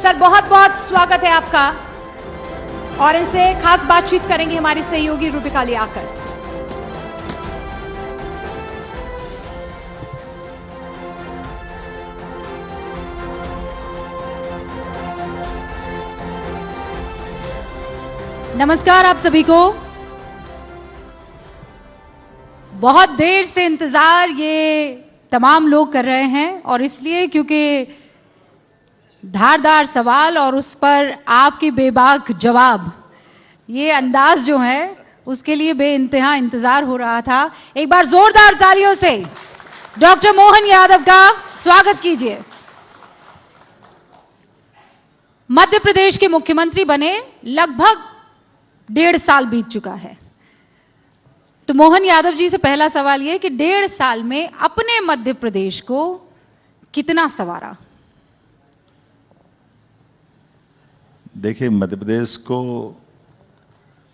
Sir बहुत बहुत स्वागत है आपका। और इनसे खास बातचीत करेंगे हमारी सहयोगी रूबिका लियाकत। नमस्कार आप सभी को। बहुत देर से इंतजार ये तमाम लोग कर रहे हैं और इसलिए क्योंकि धारदार सवाल और उस पर आपके बेबाक जवाब, ये अंदाज जो है उसके लिए बेइंतहा इंतजार हो रहा था। एक बार जोरदार तालियों से डॉक्टर मोहन यादव का स्वागत कीजिए। मध्य प्रदेश के मुख्यमंत्री बने लगभग 1.5 साल बीत चुका है। तो मोहन यादव जी से पहला सवाल यह कि 1.5 साल में अपने मध्य प्रदेश को कितना संवारा? देखिए, मध्य प्रदेश को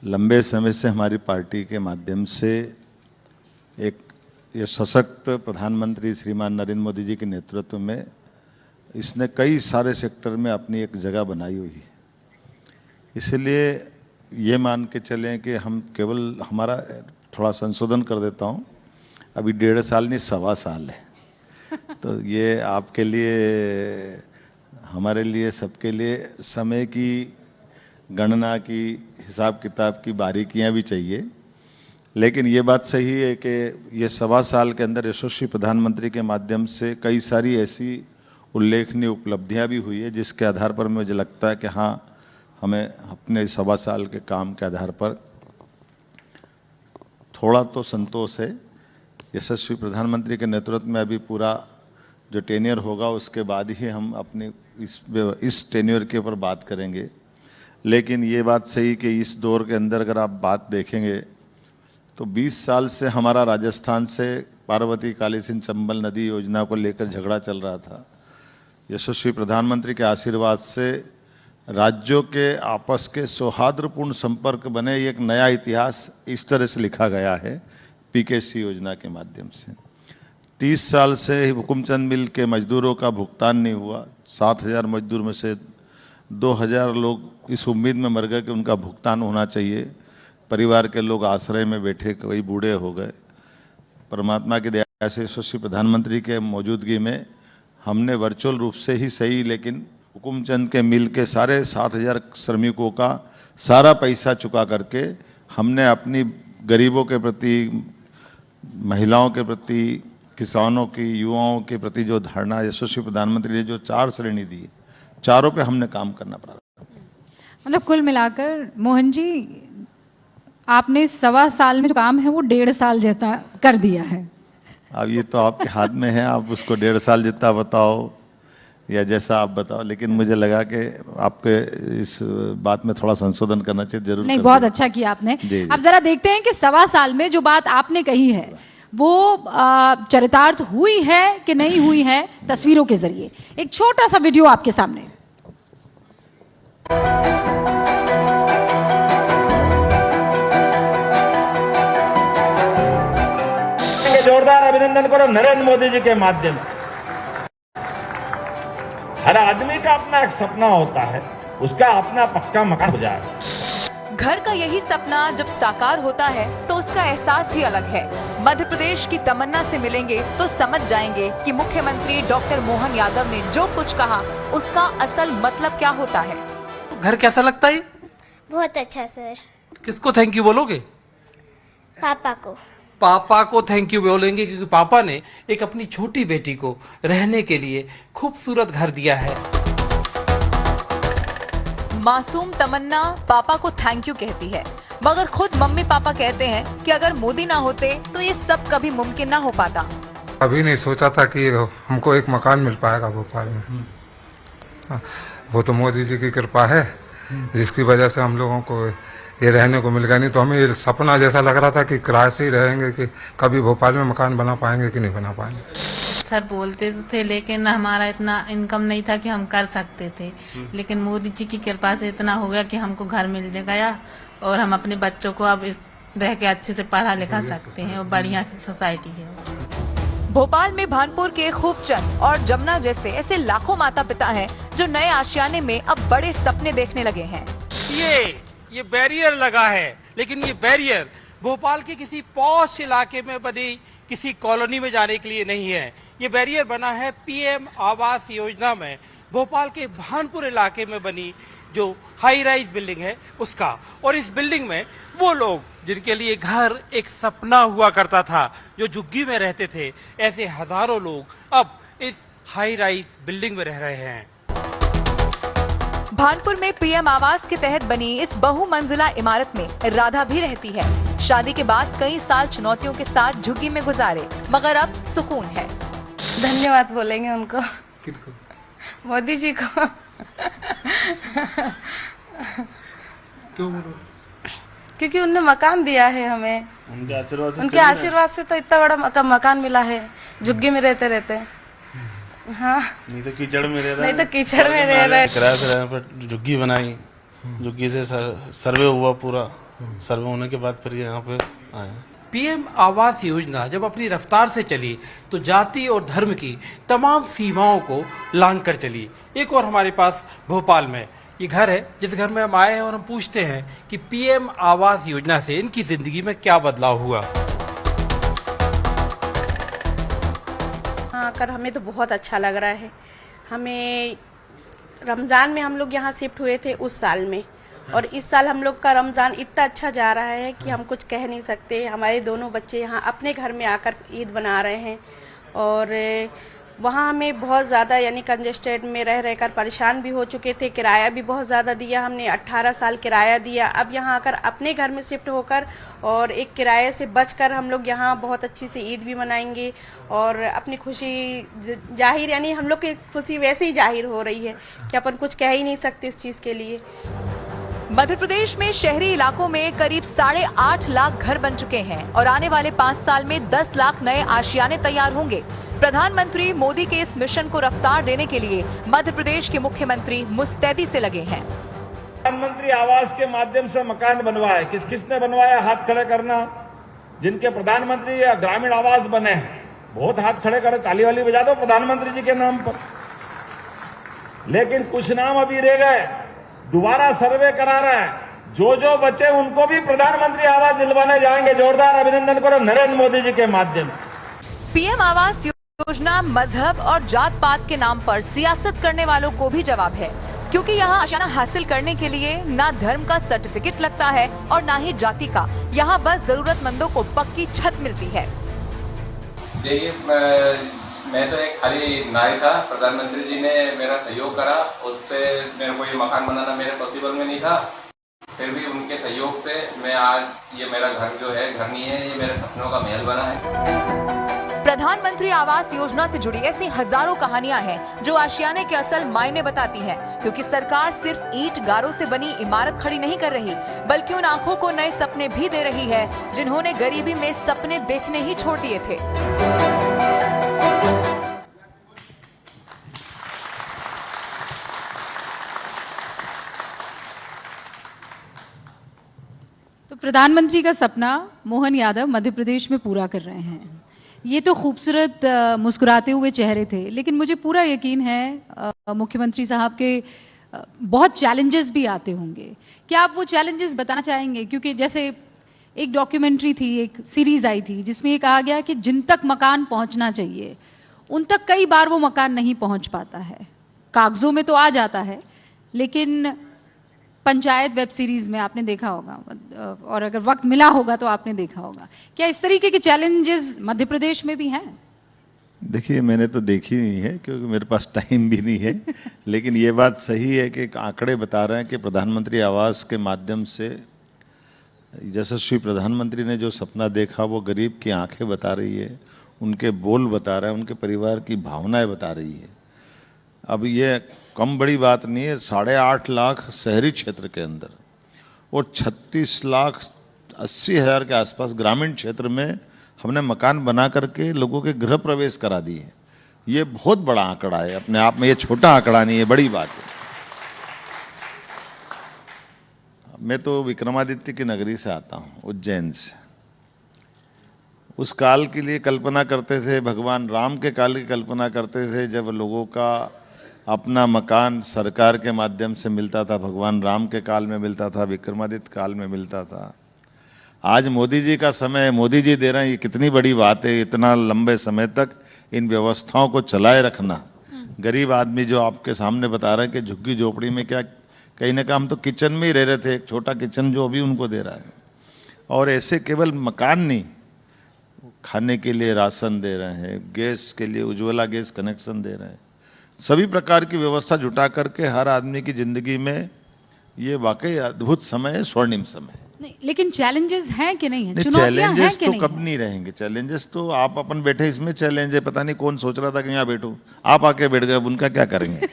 लंबे समय से हमारी पार्टी के माध्यम से एक ये सशक्त प्रधानमंत्री श्रीमान नरेंद्र मोदी जी के नेतृत्व में इसने कई सारे सेक्टर में अपनी एक जगह बनाई हुई है। इसलिए ये मान के चलें कि हम केवल हमारा थोड़ा संशोधन कर देता हूँ, अभी 1.5 साल नहीं 1.25 साल है। तो ये आपके लिए, हमारे लिए, सबके लिए समय की गणना की, हिसाब किताब की बारीकियां भी चाहिए। लेकिन ये बात सही है कि ये 1.25 साल के अंदर यशस्वी प्रधानमंत्री के माध्यम से कई सारी ऐसी उल्लेखनीय उपलब्धियां भी हुई है जिसके आधार पर मुझे लगता है कि हाँ, हमें अपने 1.25 साल के काम के आधार पर थोड़ा तो संतोष है। यशस्वी प्रधानमंत्री के नेतृत्व में अभी पूरा जो टेन्योर होगा उसके बाद ही हम अपने इस टेन्योर के ऊपर बात करेंगे। लेकिन ये बात सही कि इस दौर के अंदर अगर आप बात देखेंगे तो 20 साल से हमारा राजस्थान से पार्वती काली सिंध चंबल नदी योजना को लेकर झगड़ा चल रहा था। यशस्वी प्रधानमंत्री के आशीर्वाद से राज्यों के आपस के सौहार्दपूर्ण संपर्क बने, एक नया इतिहास इस तरह से लिखा गया है पीकेसी योजना के माध्यम से। 30 साल से हुकुमचंद मिल के मजदूरों का भुगतान नहीं हुआ। 7,000 मजदूर में से 2,000 लोग इस उम्मीद में मर गए कि उनका भुगतान होना चाहिए। परिवार के लोग आश्रय में बैठे, कई बूढ़े हो गए। परमात्मा की दया से यशस्वी प्रधानमंत्री के मौजूदगी में हमने वर्चुअल रूप से ही सही, लेकिन हुकुमचंद के मिल के सारे 7,000 श्रमिकों का सारा पैसा चुका करके हमने अपनी गरीबों के प्रति, महिलाओं के प्रति, किसानों की, युवाओं के प्रति जो धारणा यशस्वी प्रधानमंत्री ने जो 4 श्रेणी दी, चारों पे हमने काम करना पड़ा। मतलब कुल मिलाकर मोहन जी, आपने 1.25 साल में जो काम है वो 1.5 साल जितना कर दिया है। अब ये तो आपके हाथ में है, आप उसको 1.5 साल जितना बताओ या जैसा आप बताओ, लेकिन मुझे लगा कि आपके इस बात में थोड़ा संशोधन करना चाहिए। जरूर नहीं, बहुत अच्छा किया आपने। अब जरा देखते हैं कि 1.25 साल में जो बात आपने कही है वो चरितार्थ हुई है कि नहीं हुई है, तस्वीरों के जरिए। एक छोटा सा वीडियो आपके सामने। जोरदार अभिनंदन करो नरेंद्र मोदी जी के माध्यम से। हर आदमी का अपना एक सपना होता है, उसका अपना पक्का मकान हो जाए। घर का यही सपना जब साकार होता है तो उसका एहसास ही अलग है। मध्य प्रदेश की तमन्ना से मिलेंगे तो समझ जाएंगे कि मुख्यमंत्री डॉक्टर मोहन यादव ने जो कुछ कहा उसका असल मतलब क्या होता है। घर कैसा लगता है? बहुत अच्छा सर। किसको थैंक यू बोलोगे? पापा को। पापा को थैंक यू बोलेंगे क्योंकि पापा ने एक अपनी छोटी बेटी को रहने के लिए खूबसूरत घर दिया है। मासूम तमन्ना पापा को थैंक यू कहती है, मगर खुद मम्मी पापा कहते हैं कि अगर मोदी ना होते तो ये सब कभी मुमकिन ना हो पाता। अभी नहीं सोचा था कि हमको एक मकान मिल पाएगा भोपाल में। वो तो मोदी जी की कृपा है जिसकी वजह से हम लोगों को ये रहने को मिल गया। नहीं तो हमें ये सपना जैसा लग रहा था कि किराए से ही रहेंगे, कि कभी भोपाल में मकान बना पाएंगे कि नहीं बना पाएंगे। सर बोलते तो थे लेकिन हमारा इतना इनकम नहीं था कि हम कर सकते थे, लेकिन मोदी जी की कृपा से इतना हो गया कि हमको घर मिल गया और हम अपने बच्चों को अब इस रह के अच्छे से पढ़ा लिखा सकते हैं और बढ़िया सी सोसाइटी है। भोपाल में भानपुर के खूबचंद और जमुना जैसे ऐसे लाखों माता पिता हैं जो नए आशियाने में अब बड़े सपने देखने लगे हैं। ये बैरियर लगा है, लेकिन ये बैरियर भोपाल के किसी पॉश इलाके में बनी किसी कॉलोनी में जाने के लिए नहीं है। ये बैरियर बना है पीएम आवास योजना में भोपाल के भानपुर इलाके में बनी जो हाई राइज बिल्डिंग है उसका। और इस बिल्डिंग में वो लोग जिनके लिए घर एक सपना हुआ करता था, जो झुग्गी में रहते थे, ऐसे हजारों लोग अब इस हाई राइज बिल्डिंग में रह रहे हैं। भानपुर में पीएम आवास के तहत बनी इस बहुमंजिला इमारत में राधा भी रहती है। शादी के बाद कई साल चुनौतियों के साथ झुग्गी में गुजारे, मगर अब सुकून है। धन्यवाद बोलेंगे उनको, मोदी जी को। क्यों बोलो? क्योंकि उनने मकान दिया है हमें, उनके आशीर्वाद से तो इतना बड़ा मकान मिला है झुग्गी में रहते रहते। हाँ, नहीं तो कीचड़ में रह रहा नहीं तो कीचड़ में रह रहा है। किराए से रहने पर झुग्गी बनाई, झुग्गी से सर्वे हुआ पूरा, सर्वे होने के बाद फिर यहाँ पे आए। पीएम आवास योजना जब अपनी रफ्तार से चली तो जाति और धर्म की तमाम सीमाओं को लांघ कर चली। एक और हमारे पास भोपाल में ये घर है जिस घर में हम आए हैं और हम पूछते हैं कि पीएम आवास योजना से इनकी जिंदगी में क्या बदलाव हुआ। आकर हमें तो बहुत अच्छा लग रहा है। हमें रमज़ान में हम लोग यहाँ शिफ्ट हुए थे उस साल में, और इस साल हम लोग का रमज़ान इतना अच्छा जा रहा है कि हम कुछ कह नहीं सकते। हमारे दोनों बच्चे यहाँ अपने घर में आकर ईद बना रहे हैं, और वहाँ हमें बहुत ज़्यादा यानी कंजेस्टेड में रह रहकर परेशान भी हो चुके थे। किराया भी बहुत ज़्यादा दिया हमने, 18 साल किराया दिया। अब यहाँ आकर अपने घर में शिफ्ट होकर और एक किराए से बचकर हम लोग यहाँ बहुत अच्छी से ईद भी मनाएंगे और अपनी खुशी जाहिर, यानी हम लोग की खुशी वैसे ही जाहिर हो रही है कि अपन कुछ कह ही नहीं सकते उस चीज़ के लिए। मध्य प्रदेश में शहरी इलाकों में करीब 8.5 लाख घर बन चुके हैं और आने वाले 5 साल में 10 लाख नए आशियाने तैयार होंगे। प्रधानमंत्री मोदी के इस मिशन को रफ्तार देने के लिए मध्य प्रदेश के मुख्यमंत्री मुस्तैदी से लगे हैं। प्रधानमंत्री आवास के माध्यम से मकान बनवाए, किस किसने बनवाया? हाथ खड़े करना। जिनके प्रधानमंत्री या ग्रामीण आवास बने, बहुत हाथ खड़े करे, ताली वाली बजा दो प्रधानमंत्री जी के नाम पर। लेकिन कुछ नाम अभी रह गए, दोबारा सर्वे करा रहा है, जो बचे उनको भी प्रधानमंत्री आवास दिलवाने जाएंगे। जोरदार अभिनंदन करो नरेंद्र मोदी जी के माध्यम से। पीएम आवास योजना मजहब और जात पात के नाम पर सियासत करने वालों को भी जवाब है, क्योंकि यहाँ आशियाना हासिल करने के लिए ना धर्म का सर्टिफिकेट लगता है और ना ही जाति का। यहाँ बस जरूरतमंदों को पक्की छत मिलती है। देखिए, मैं तो एक खाली नाई था, प्रधानमंत्री जी ने मेरा सहयोग करा, उससे मेरे को ये मकान बनाना मेरे पॉसिबल में नहीं था। फिर भी उनके सहयोग से मैं आज ये मेरा घर जो है, घर नहीं है, ये मेरे सपनों का महल बना है। प्रधानमंत्री आवास योजना से जुड़ी ऐसी हजारों कहानियां हैं जो आशियाने के असल मायने बताती हैं, क्योंकि सरकार सिर्फ ईंट गारों से बनी इमारत खड़ी नहीं कर रही, बल्कि उन आंखों को नए सपने भी दे रही है जिन्होंने गरीबी में सपने देखने ही छोड़ दिए थे। तो प्रधानमंत्री का सपना मोहन यादव मध्य प्रदेश में पूरा कर रहे हैं। ये तो खूबसूरत मुस्कुराते हुए चेहरे थे, लेकिन मुझे पूरा यकीन है मुख्यमंत्री साहब के बहुत चैलेंजेस भी आते होंगे। क्या आप वो चैलेंजेस बताना चाहेंगे? क्योंकि जैसे एक डॉक्यूमेंट्री थी, एक सीरीज आई थी जिसमें ये कहा गया कि जिन तक मकान पहुंचना चाहिए उन तक कई बार वो मकान नहीं पहुंच पाता है। कागजों में तो आ जाता है, लेकिन पंचायत वेब सीरीज में आपने देखा होगा, और अगर वक्त मिला होगा तो आपने देखा होगा। क्या इस तरीके के चैलेंजेस मध्य प्रदेश में भी हैं? देखिए, मैंने तो देखी नहीं है क्योंकि मेरे पास टाइम भी नहीं है, लेकिन ये बात सही है कि आंकड़े बता रहे हैं कि प्रधानमंत्री आवास के माध्यम से यशस्वी प्रधानमंत्री ने जो सपना देखा वो गरीब की आंखें बता रही है, उनके बोल बता रहा है, उनके परिवार की भावनाएं बता रही है। अब ये कम बड़ी बात नहीं है, 8.5 लाख शहरी क्षेत्र के अंदर और 36,80,000 के आसपास ग्रामीण क्षेत्र में हमने मकान बना करके लोगों के गृह प्रवेश करा दिए। ये बहुत बड़ा आंकड़ा है अपने आप में, ये छोटा आंकड़ा नहीं है, बड़ी बात है। मैं तो विक्रमादित्य की नगरी से आता हूँ, उज्जैन से। उस काल के लिए कल्पना करते थे, भगवान राम के काल की कल्पना करते थे जब लोगों का अपना मकान सरकार के माध्यम से मिलता था। भगवान राम के काल में मिलता था, विक्रमादित्य काल में मिलता था। आज मोदी जी का समय है, मोदी जी दे रहे हैं, ये कितनी बड़ी बात है। इतना लंबे समय तक इन व्यवस्थाओं को चलाए रखना। गरीब आदमी जो आपके सामने बता रहे हैं कि झुग्गी झोपड़ी में क्या, कहीं ना कहीं हम तो किचन में ही रह रहे थे, एक छोटा किचन जो अभी उनको दे रहा है। और ऐसे केवल मकान नहीं, खाने के लिए राशन दे रहे हैं, गैस के लिए उज्ज्वला गैस कनेक्शन दे रहे हैं, सभी प्रकार की व्यवस्था जुटा करके हर आदमी की जिंदगी में ये वाकई अद्भुत समय है, स्वर्णिम समय है। नहीं, लेकिन चैलेंजेस हैं कि नहीं है? चुनौतियां हैं चैलेंजेस कि तो नहीं कब है? नहीं रहेंगे। चैलेंजेस तो आप अपन बैठे, इसमें चैलेंज है। पता नहीं कौन सोच रहा था कि यहाँ बैठूं, आप आके बैठ गए, अब उनका क्या करेंगे।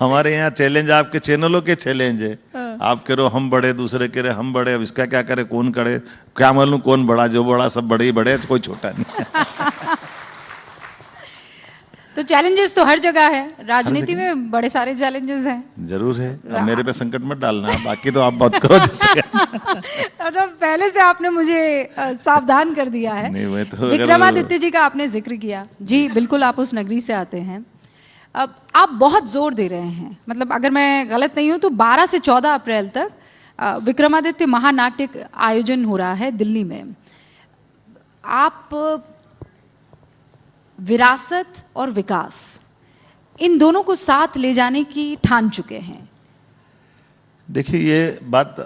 हमारे यहाँ चैलेंज आपके चैनलों के चैलेंज है। आप कह रहे हो हम बड़े, दूसरे कह रहे हम बड़े, अब इसका क्या करे, कौन करे, क्या मालूम कौन बड़ा, जो बड़ा सब बड़े ही बड़े, कोई छोटा नहीं। तो चैलेंजेस तो हर जगह है, राजनीति में बड़े सारे चैलेंजेस हैं। जरूर है, अब मेरे पे संकट मत डालना, बाकी तो आप बात करो जिससे। तो पहले से आपने मुझे सावधान कर दिया है। नहीं, मैं तो विक्रमादित्य जी का आपने जिक्र किया जी, बिल्कुल आप उस नगरी से आते हैं। अब आप बहुत जोर दे रहे हैं, मतलब अगर मैं गलत नहीं हूँ तो 12 से 14 अप्रैल तक विक्रमादित्य महानाट्य आयोजन हो रहा है दिल्ली में। आप विरासत और विकास इन दोनों को साथ ले जाने की ठान चुके हैं। देखिए, ये बात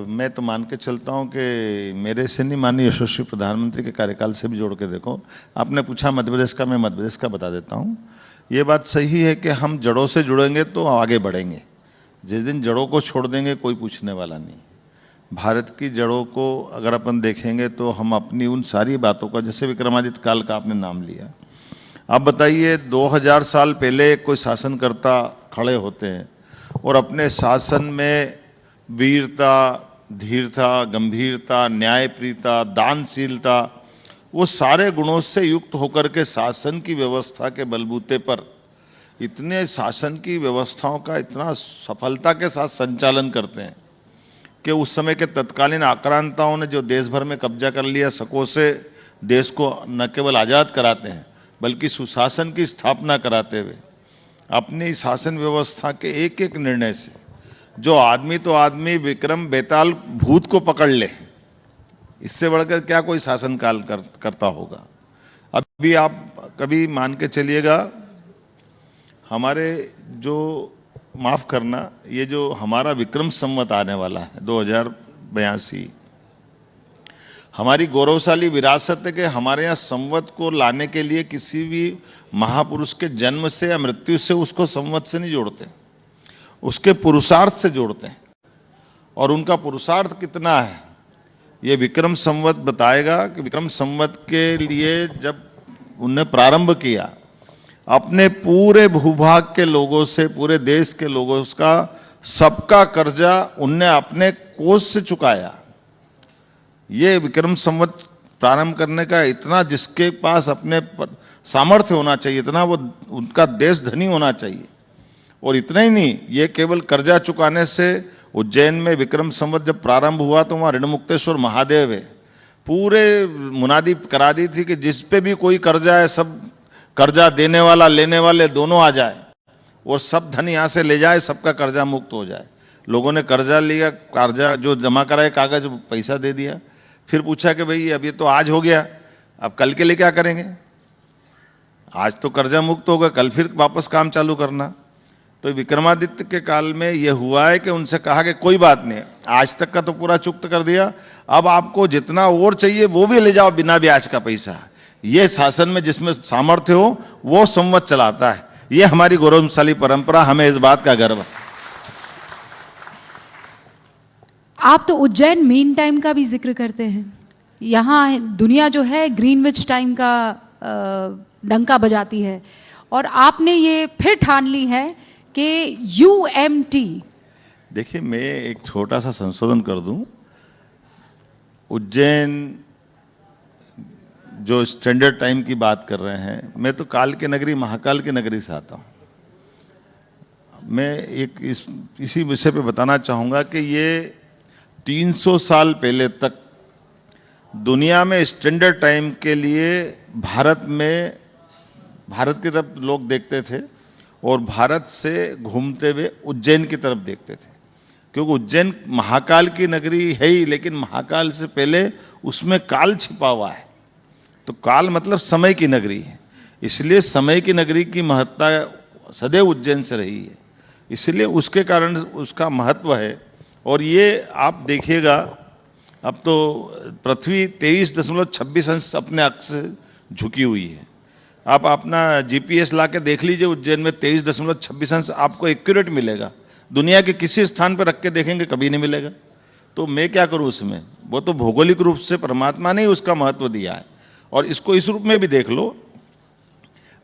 मैं तो मान के चलता हूँ कि मेरे से नहीं, माननीय यशस्वी प्रधानमंत्री के कार्यकाल से भी जोड़ के देखो। आपने पूछा मध्य प्रदेश का, मैं मध्य प्रदेश का बता देता हूँ। ये बात सही है कि हम जड़ों से जुड़ेंगे तो आगे बढ़ेंगे। जिस दिन जड़ों को छोड़ देंगे कोई पूछने वाला नहीं। भारत की जड़ों को अगर अपन देखेंगे तो हम अपनी उन सारी बातों का, जैसे विक्रमादित्य काल का आपने नाम लिया, आप बताइए 2000 साल पहले कोई शासनकर्ता खड़े होते हैं और अपने शासन में वीरता, धीरता, गंभीरता, न्यायप्रियता, दानशीलता, वो सारे गुणों से युक्त होकर के शासन की व्यवस्था के बलबूते पर इतने शासन की व्यवस्थाओं का इतना सफलता के साथ संचालन करते हैं कि उस समय के तत्कालीन आक्रांताओं ने जो देश भर में कब्जा कर लिया, शकों से देश को न केवल आज़ाद कराते हैं बल्कि सुशासन की स्थापना कराते हुए अपनी शासन व्यवस्था के एक एक निर्णय से जो आदमी तो आदमी विक्रम बेताल भूत को पकड़ ले, इससे बढ़कर क्या कोई शासनकाल करता होगा। अभी आप कभी मान के चलिएगा, हमारे जो माफ़ करना, ये जो हमारा विक्रम संवत आने वाला है 2082, हमारी गौरवशाली विरासत है कि हमारे यहाँ संवत को लाने के लिए किसी भी महापुरुष के जन्म से या मृत्यु से उसको संवत से नहीं जोड़ते, उसके पुरुषार्थ से जोड़ते हैं। और उनका पुरुषार्थ कितना है ये विक्रम संवत बताएगा कि विक्रम संवत के लिए जब उनने प्रारंभ किया, अपने पूरे भूभाग के लोगों से, पूरे देश के लोगों का सबका कर्जा उनने अपने कोष से चुकाया। ये विक्रम संवत प्रारंभ करने का इतना जिसके पास अपने सामर्थ्य होना चाहिए, इतना वो उनका देश धनी होना चाहिए। और इतना ही नहीं, ये केवल कर्जा चुकाने से, उज्जैन में विक्रम संवत जब प्रारंभ हुआ तो वहाँ ऋणमुक्तेश्वर महादेव है, पूरे मुनादी करा दी थी कि जिस पे भी कोई कर्जा है, सब कर्जा देने वाला लेने वाले दोनों आ जाए और सब धन यहाँ से ले जाए, सबका कर्जा मुक्त हो जाए। लोगों ने कर्जा लिया, कर्जा जो जमा कराए कागज, पैसा दे दिया, फिर पूछा कि भाई अब ये तो आज हो गया, अब कल के लिए क्या करेंगे, आज तो कर्जा मुक्त होगा, कल फिर वापस काम चालू करना। तो विक्रमादित्य के काल में ये हुआ है कि उनसे कहा कि कोई बात नहीं, आज तक का तो पूरा चुक्त कर दिया, अब आपको जितना और चाहिए वो भी ले जाओ बिना ब्याज का पैसा। ये शासन में जिसमें सामर्थ्य हो वो संवत चलाता है। ये हमारी गौरवशाली परंपरा, हमें इस बात का गर्व है। आप तो उज्जैन मीन टाइम का भी जिक्र करते हैं। यहाँ दुनिया जो है ग्रीनविच टाइम का डंका बजाती है और आपने ये फिर ठान ली है कि UMT। देखिए, मैं एक छोटा सा संशोधन कर दूं। उज्जैन जो स्टैंडर्ड टाइम की बात कर रहे हैं, मैं तो काल की नगरी, महाकाल की नगरी से आता हूँ। मैं एक इसी विषय पे बताना चाहूँगा कि ये 300 साल पहले तक दुनिया में स्टैंडर्ड टाइम के लिए भारत की तरफ लोग देखते थे और भारत से घूमते हुए उज्जैन की तरफ देखते थे, क्योंकि उज्जैन महाकाल की नगरी है ही, लेकिन महाकाल से पहले उसमें काल छिपा हुआ है। तो काल मतलब समय की नगरी है, इसलिए समय की नगरी की महत्ता सदैव उज्जैन से रही है, इसलिए उसके कारण उसका महत्व है। और ये आप देखिएगा, अब तो पृथ्वी 23.26 अंश अपने अक्ष से झुकी हुई है। आप अपना जीपीएस ला के देख लीजिए, उज्जैन में 23.26 अंश आपको एक्यूरेट मिलेगा, दुनिया के किसी स्थान पर रख के देखेंगे कभी नहीं मिलेगा। तो मैं क्या करूं उसमें, वो तो भौगोलिक रूप से परमात्मा ने उसका महत्व दिया है। और इसको इस रूप में भी देख लो,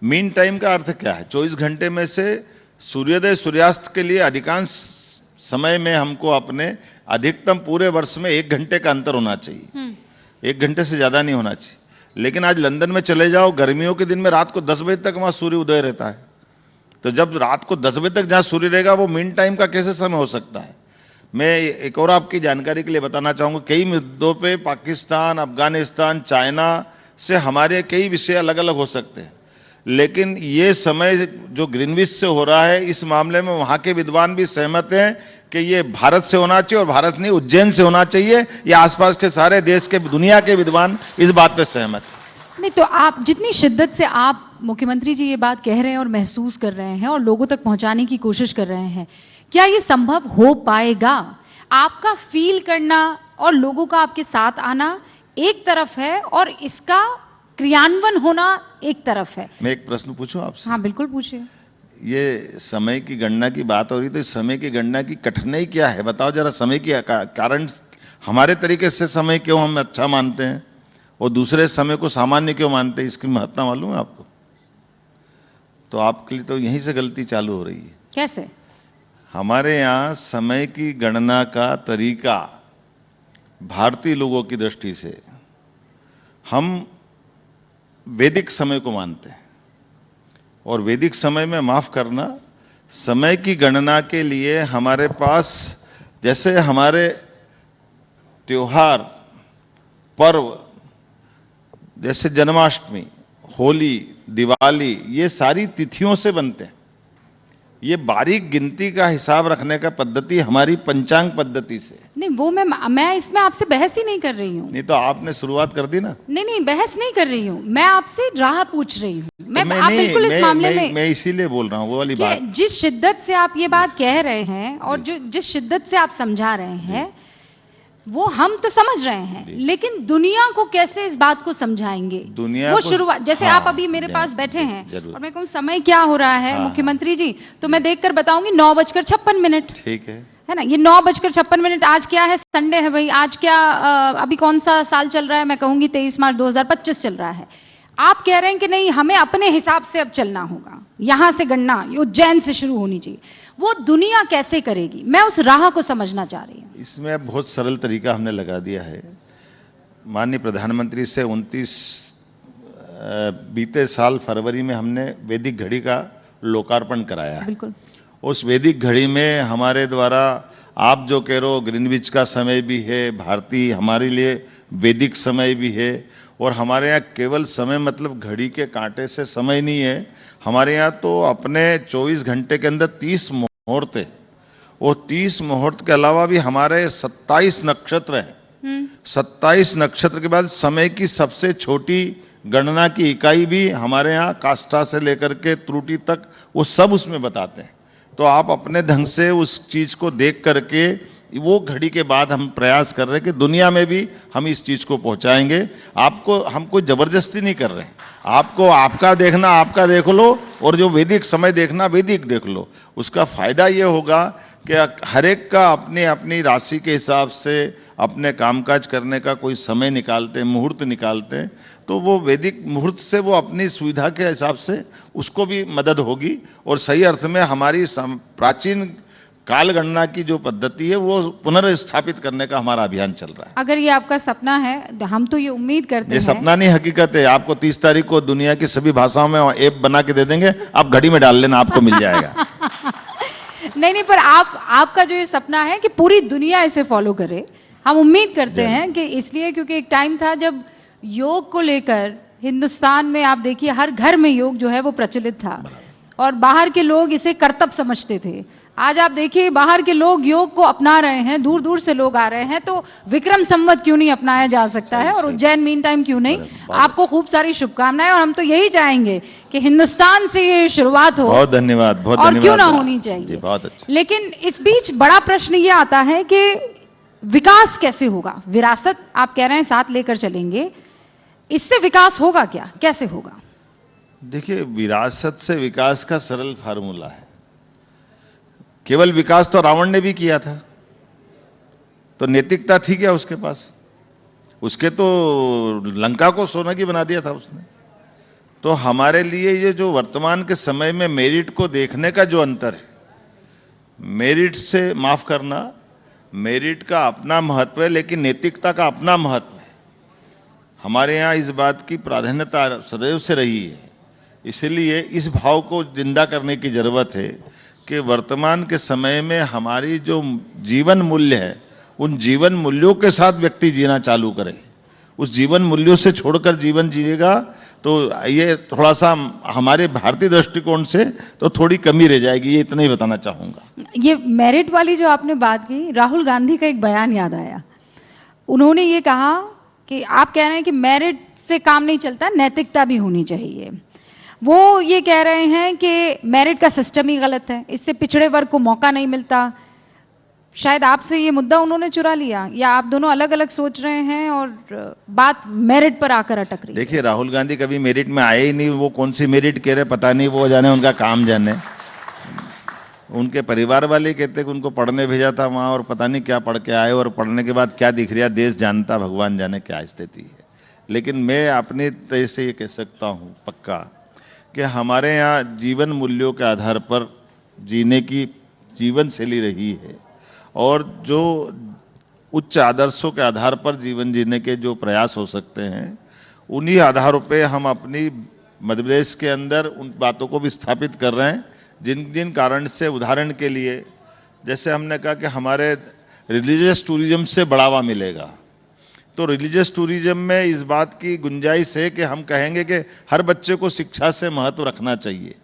मीन टाइम का अर्थ क्या है, 24 घंटे में से सूर्योदय सूर्यास्त के लिए अधिकांश समय में हमको अपने अधिकतम पूरे वर्ष में 1 घंटे का अंतर होना चाहिए, 1 घंटे से ज़्यादा नहीं होना चाहिए। लेकिन आज लंदन में चले जाओ, गर्मियों के दिन में रात को 10 बजे तक वहाँ सूर्य उदय रहता है। तो जब रात को 10 बजे तक जहाँ सूर्य रहेगा, वो मीन टाइम का कैसे समय हो सकता है। मैं एक और आपकी जानकारी के लिए बताना चाहूँगा, कई मुद्दों पे पाकिस्तान, अफगानिस्तान, चाइना से हमारे कई विषय अलग अलग हो सकते हैं, लेकिन ये समय जो ग्रीनविच से हो रहा है, इस मामले में वहाँ के विद्वान भी सहमत हैं कि ये भारत से होना चाहिए, और भारत नहीं उज्जैन से होना चाहिए। ये आसपास के सारे देश के, दुनिया के विद्वान इस बात पे सहमत हैं। नहीं तो आप जितनी शिद्दत से आप मुख्यमंत्री जी ये बात कह रहे हैं और महसूस कर रहे हैं और लोगों तक पहुंचाने की कोशिश कर रहे हैं, क्या ये संभव हो पाएगा? आपका फील करना और लोगों का आपके साथ आना एक तरफ है और इसका क्रियान्वयन होना एक तरफ है। मैं एक प्रश्न पूछूं आपसे? हाँ बिल्कुल पूछिए। ये समय की गणना की बात हो रही, तो इस समय की गणना की कठिनाई क्या है, बताओ जरा। समय की कारण, हमारे तरीके से समय क्यों हम अच्छा मानते हैं और दूसरे समय को सामान्य क्यों मानते हैं, इसकी महत्ता मालूम है आपको? तो आपके लिए तो यहीं से गलती चालू हो रही है। कैसे? हमारे यहाँ समय की गणना का तरीका, भारतीय लोगों की दृष्टि से हम वैदिक समय को मानते हैं, और वैदिक समय में, माफ करना, समय की गणना के लिए हमारे पास, जैसे हमारे त्योहार, पर्व, जैसे जन्माष्टमी, होली, दिवाली, ये सारी तिथियों से बनते हैं। ये बारीक गिनती का हिसाब रखने का पद्धति हमारी पंचांग पद्धति से। नहीं वो मैं इसमें आपसे बहस ही नहीं कर रही हूँ। नहीं तो आपने शुरुआत कर दी ना। नहीं बहस नहीं कर रही हूँ, मैं आपसे राह पूछ रही हूँ। आप बिल्कुल इस मामले में, मैं इसीलिए बोल रहा हूँ वो वाली बात। जिस शिद्दत से आप ये बात कह रहे हैं और जो जिस शिद्दत से आप समझा रहे हैं, वो हम तो समझ रहे हैं, लेकिन दुनिया को कैसे इस बात को समझाएंगे? दुनिया वो को, शुरुआत, जैसे आप अभी मेरे पास बैठे हैं और मैं कहूँ समय क्या हो रहा है मुख्यमंत्री जी, तो मैं देखकर बताऊंगी 9:56। ठीक है ना, ये 9:56। आज क्या है? संडे है भाई। आज क्या अभी कौन सा साल चल रहा है? मैं कहूंगी 23 मार्च 2025 चल रहा है। आप कह रहे हैं कि नहीं, हमें अपने हिसाब से अब चलना होगा, यहां से गणना उज्जैन से शुरू होनी चाहिए। वो दुनिया कैसे करेगी? मैं उस राह को समझना चाह रही हूँ। इसमें बहुत सरल तरीका हमने लगा दिया है। माननीय प्रधानमंत्री से 29 बीते साल फरवरी में हमने वैदिक घड़ी का लोकार्पण कराया है। बिल्कुल। उस वैदिक घड़ी में हमारे द्वारा, आप जो कह रहे हो, ग्रीनविच का समय भी है, भारतीय हमारे लिए वैदिक समय भी है, और हमारे यहाँ केवल समय मतलब घड़ी के कांटे से समय नहीं है। हमारे यहाँ तो अपने 24 घंटे के अंदर 30 मुहूर्त है, और 30 मुहूर्त के अलावा भी हमारे 27 नक्षत्र हैं। 27 नक्षत्र के बाद समय की सबसे छोटी गणना की इकाई भी हमारे यहाँ, काष्ठा से लेकर के त्रुटि तक, वो सब उसमें बताते हैं। तो आप अपने ढंग से उस चीज़ को देख करके, वो घड़ी के बाद हम प्रयास कर रहे हैं कि दुनिया में भी हम इस चीज़ को पहुंचाएंगे। आपको, हम कोई ज़बरदस्ती नहीं कर रहे हैं। आपको आपका देखना आपका देख लो, और जो वैदिक समय देखना वैदिक देख लो। उसका फ़ायदा ये होगा कि हर एक का अपनी अपनी राशि के हिसाब से अपने कामकाज करने का कोई समय निकालते हैं, मुहूर्त निकालते हैं, तो वो वैदिक मुहूर्त से वो अपनी सुविधा के हिसाब से उसको भी मदद होगी, और सही अर्थ में हमारी प्राचीन काल गणना की जो पद्धति है वो पुनर्स्थापित करने का हमारा अभियान चल रहा है। अगर ये आपका सपना है, हम तो ये उम्मीद करते हैं। ये सपना नहीं, हकीकत है। आपको 30 तारीख को दुनिया की सभी भाषाओं में ऐप बना के दे देंगे, आप घड़ी में डाल लेना, आपको मिल जाएगा। नहीं पर आपका जो ये सपना है कि पूरी दुनिया इसे फॉलो करे, हम उम्मीद करते हैं कि इसलिए क्योंकि एक टाइम था जब योग को लेकर हिंदुस्तान में आप देखिए हर घर में योग जो है वो प्रचलित था और बाहर के लोग इसे कर्तव्य समझते थे। आज आप देखिए बाहर के लोग योग को अपना रहे हैं, दूर दूर से लोग आ रहे हैं, तो विक्रम संवत क्यों नहीं अपनाया जा सकता है और उज्जैन मीन टाइम क्यों नहीं। आपको खूब सारी शुभकामनाएं और हम तो यही चाहेंगे कि हिंदुस्तान से ये शुरुआत हो। बहुत धन्यवाद, बहुत और धन्यवाद। क्यों ना होनी चाहिए जी, बहुत अच्छा। लेकिन इस बीच बड़ा प्रश्न ये आता है कि विकास कैसे होगा। विरासत आप कह रहे हैं साथ लेकर चलेंगे, इससे विकास होगा क्या, कैसे होगा? देखिए, विरासत से विकास का सरल फार्मूला है। केवल विकास तो रावण ने भी किया था, तो नैतिकता थी क्या उसके पास? उसके तो लंका को सोना की बना दिया था उसने। तो हमारे लिए ये जो वर्तमान के समय में मेरिट को देखने का जो अंतर है, मेरिट से माफ करना, मेरिट का अपना महत्व है लेकिन नैतिकता का अपना महत्व है। हमारे यहाँ इस बात की प्राधान्यता सदैव से रही है, इसलिए इस भाव को जिंदा करने की जरूरत है कि वर्तमान के समय में हमारी जो जीवन मूल्य है, उन जीवन मूल्यों के साथ व्यक्ति जीना चालू करे। उस जीवन मूल्यों से छोड़कर जीवन जिएगा तो ये थोड़ा सा हमारे भारतीय दृष्टिकोण से तो थोड़ी कमी रह जाएगी, ये इतना ही बताना चाहूँगा। ये मेरिट वाली जो आपने बात की, राहुल गांधी का एक बयान याद आया। उन्होंने ये कहा कि आप कह रहे हैं कि मेरिट से काम नहीं चलता, नैतिकता भी होनी चाहिए। वो ये कह रहे हैं कि मेरिट का सिस्टम ही गलत है, इससे पिछड़े वर्ग को मौका नहीं मिलता। शायद आपसे ये मुद्दा उन्होंने चुरा लिया, या आप दोनों अलग अलग सोच रहे हैं और बात मेरिट पर आकर अटक रही है? देखिए, राहुल गांधी कभी मेरिट में आए ही नहीं। वो कौन सी मेरिट कह रहे पता नहीं, वो जाने, उनका काम जाने। उनके परिवार वाले कहते कि उनको पढ़ने भेजा था वहाँ और पता नहीं क्या पढ़ के आए और पढ़ने के बाद क्या दिख रहा, देश जानता, भगवान जाने क्या स्थिति है। लेकिन मैं अपने तरह से ये कह सकता हूँ पक्का कि हमारे यहाँ जीवन मूल्यों के आधार पर जीने की जीवन शैली रही है और जो उच्च आदर्शों के आधार पर जीवन जीने के जो प्रयास हो सकते हैं, उन्हीं आधारों पे हम अपनी मध्य प्रदेश के अंदर उन बातों को भी स्थापित कर रहे हैं जिन जिन कारण से, उदाहरण के लिए जैसे हमने कहा कि हमारे रिलीजियस टूरिज्म से बढ़ावा मिलेगा, तो रिलीजियस टूरिज्म में इस बात की गुंजाइश है कि हम कहेंगे कि हर बच्चे को शिक्षा से महत्व रखना चाहिए।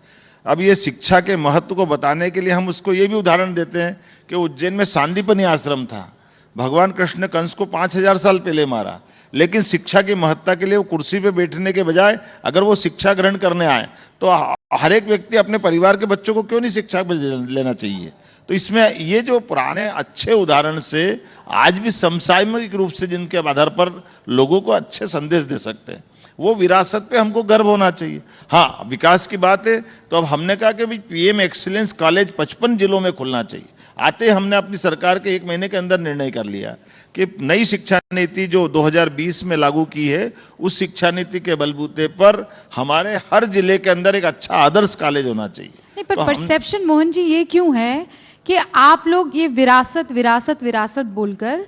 अब ये शिक्षा के महत्व को बताने के लिए हम उसको ये भी उदाहरण देते हैं कि उज्जैन में सांदीपनी आश्रम था। भगवान कृष्ण ने कंस को 5000 साल पहले मारा, लेकिन शिक्षा की महत्ता के लिए वो कुर्सी पे बैठने के बजाय अगर वो शिक्षा ग्रहण करने आए तो हर एक व्यक्ति अपने परिवार के बच्चों को क्यों नहीं शिक्षा लेना चाहिए। तो इसमें ये जो पुराने अच्छे उदाहरण से आज भी समसामयिक रूप से जिनके आधार पर लोगों को अच्छे संदेश दे सकते हैं, वो विरासत पे हमको गर्व होना चाहिए। हाँ, विकास की बात है तो अब हमने कहा कि भाई पीएम एक्सीलेंस कॉलेज 55 जिलों में खुलना चाहिए। आते हमने अपनी सरकार के 1 महीने के अंदर निर्णय कर लिया कि नई शिक्षा नीति जो 2020 में लागू की है, उस शिक्षा नीति के बलबूते पर हमारे हर जिले के अंदर एक अच्छा आदर्श कॉलेज होना चाहिए। नहीं, पर परसेप्शन मोहन जी ये क्यों है कि आप लोग ये विरासत विरासत विरासत बोलकर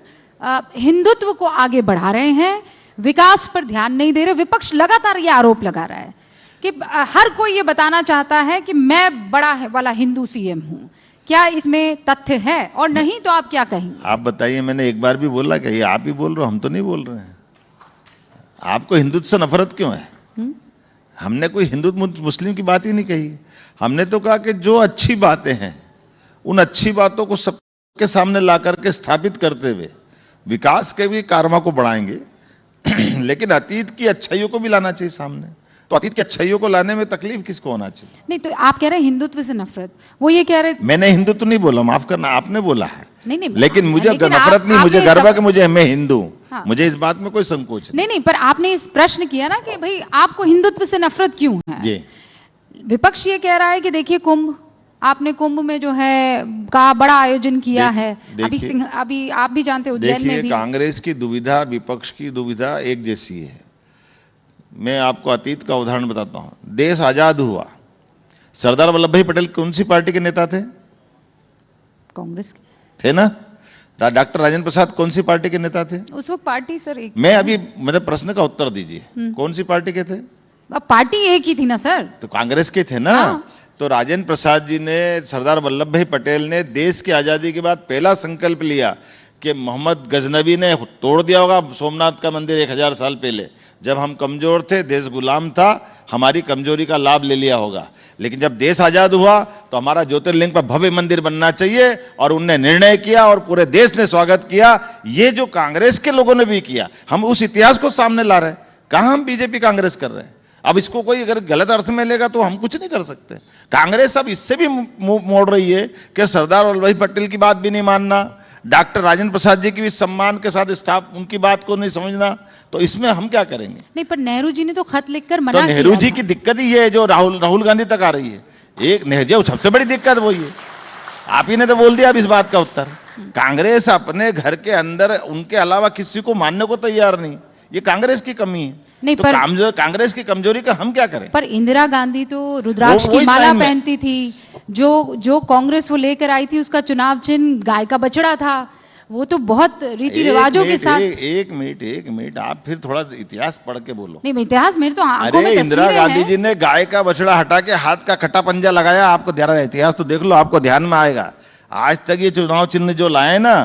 हिंदुत्व को आगे बढ़ा रहे हैं, विकास पर ध्यान नहीं दे रहे। विपक्ष लगातार ये आरोप लगा रहा है कि हर कोई ये बताना चाहता है कि मैं बड़ा वाला हिंदू सीएम हूं। क्या इसमें तथ्य है और नहीं तो आप क्या कहेंगे? आप बताइए, मैंने एक बार भी बोला कि ये आप ही बोल रहे हो, हम तो नहीं बोल रहे हैं। आपको हिंदुत्व से नफरत क्यों है? हमने कोई हिंदू मुस्लिम की बात ही नहीं कही। हमने तो कहा कि जो अच्छी बातें हैं उन अच्छी बातों को सबके सामने ला करके स्थापित करते हुए विकास के भी कारवा को बढ़ाएंगे लेकिन अतीत की अच्छाइयों को भी लाना चाहिए सामने। तो अतीत की अच्छाइयों को लाने में तकलीफ किसको होना चाहिए? नहीं, तो आप कह रहे हैं हिंदुत्व से नफरत, वो ये कह रहे। मैंने हिंदुत्व नहीं बोला, माफ करना, आपने बोला है। नहीं, लेकिन मुझे नफरत नहीं, मुझे गर्व है कि मुझे मैं हिंदू हूँ। हाँ। मुझे इस बात में कोई संकोच नहीं, पर आपने इस प्रश्न किया ना कि भाई आपको हिंदुत्व से नफरत क्यों है? जी। विपक्ष ये कह रहा है कि देखिए कुंभ, आपने कुंभ में जो है का बड़ा आयोजन किया है। अभी आप भी जानते हो उज्जैन में भी। कांग्रेस की दुविधा, विपक्ष की दुविधा एक जैसी है। मैं आपको अतीत का उदाहरण बताता हूँ। देश आजाद हुआ, सरदार वल्लभ भाई पटेल कौन सी पार्टी के नेता थे? कांग्रेस के थे ना। डॉक्टर राजेंद्र प्रसाद कौन सी पार्टी के नेता थे उस वक्त? पार्टी सर एक। मैं अभी मेरे प्रश्न का उत्तर दीजिए, कौन सी पार्टी के थे? पार्टी एक ही थी ना सर। तो कांग्रेस के थे ना। हाँ। तो राजेंद्र प्रसाद जी ने, सरदार वल्लभ भाई पटेल ने देश की आजादी के बाद पहला संकल्प लिया कि मोहम्मद गजनबी ने तोड़ दिया होगा सोमनाथ का मंदिर 1000 साल पहले, जब हम कमजोर थे, देश गुलाम था, हमारी कमजोरी का लाभ ले लिया होगा। लेकिन जब देश आजाद हुआ तो हमारा ज्योतिर्लिंग पर भव्य मंदिर बनना चाहिए, और उनने निर्णय किया और पूरे देश ने स्वागत किया। ये जो कांग्रेस के लोगों ने भी किया, हम उस इतिहास को सामने ला रहे हैं। कहां हम बीजेपी कांग्रेस कर रहे हैं? अब इसको कोई अगर गलत अर्थ में लेगा तो हम कुछ नहीं कर सकते। कांग्रेस अब इससे भी मोड़ रही है कि सरदार वल्लभ भाई पटेल की बात भी नहीं मानना, डॉक्टर राजेंद्र प्रसाद जी की भी सम्मान के साथ स्टाफ उनकी बात को नहीं समझना, तो इसमें हम क्या करेंगे? नहीं, पर नेहरू जी ने तो खत लिखकर तो मना नेहरू किया जी था। की दिक्कत ही है जो राहुल गांधी तक आ रही है। एक नेहरू सबसे बड़ी दिक्कत वही है। आप ही ने तो बोल दिया अब इस बात का उत्तर। कांग्रेस अपने घर के अंदर उनके अलावा किसी को मानने को तैयार नहीं, ये कांग्रेस की कमी है। नहीं, तो पर कांग्रेस की कमजोरी का हम क्या करें? पर इंदिरा गांधी तो रुद्राक्ष की माला पहनती थी। जो कांग्रेस वो लेकर आई थी, उसका चुनाव चिन्ह गाय का बछड़ा था। वो तो बहुत रीति रिवाजों के साथ। एक मिनट, आप फिर थोड़ा इतिहास पढ़ के बोलो। नहीं, इतिहास मेरे तो आंखों में अरे इंदिरा तस्वीरें गांधी हैं। जी ने गाय का बछड़ा हटा के हाथ का कटा पंजा लगाया। आपको ध्यान, इतिहास तो देख लो, आपको ध्यान में आएगा। आज तक ये चुनाव चिन्ह जो लाए ना,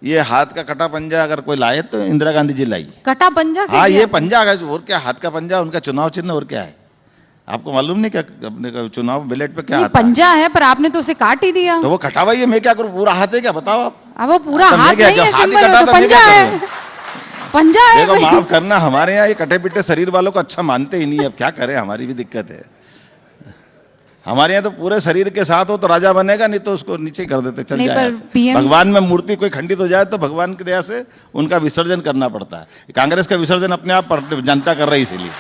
ये हाथ का कटा पंजा अगर कोई लाए तो इंदिरा गांधी जी लाई। कटा पंजा? हाँ, ये पंजा और क्या, हाथ का पंजा उनका चुनाव चिन्ह और क्या है? आपको मालूम नहीं क्या अपने का चुनाव बैलेट पे क्या आता है? पंजा है, पर आपने तो उसे काट ही दिया। तो वो कटा हुआ है, मैं क्या करूं? पूरा हाथ है क्या, बताओ आप? अब वो पूरा तो मैं हाथ क्या- नहीं है, हाथ ही सिंबल, कटा वो तो था, मैं पंजा क्या है। करूं? पंजा है देखो, भाई। माफ करना, हमारे यहाँ ये कटे पिटे शरीर वालों को अच्छा मानते ही नहीं है। अब क्या करें, हमारी भी दिक्कत है। हमारे यहाँ तो पूरे शरीर के साथ हो तो राजा बनेगा, नहीं तो उसको नीचे ही कर देते, चल नहीं, जाए पर यहाँ से। PM भगवान में मूर्ति कोई खंडित हो जाए तो भगवान की दया से उनका विसर्जन करना पड़ता है। कांग्रेस का विसर्जन अपने आप जनता कर रही, इसीलिए।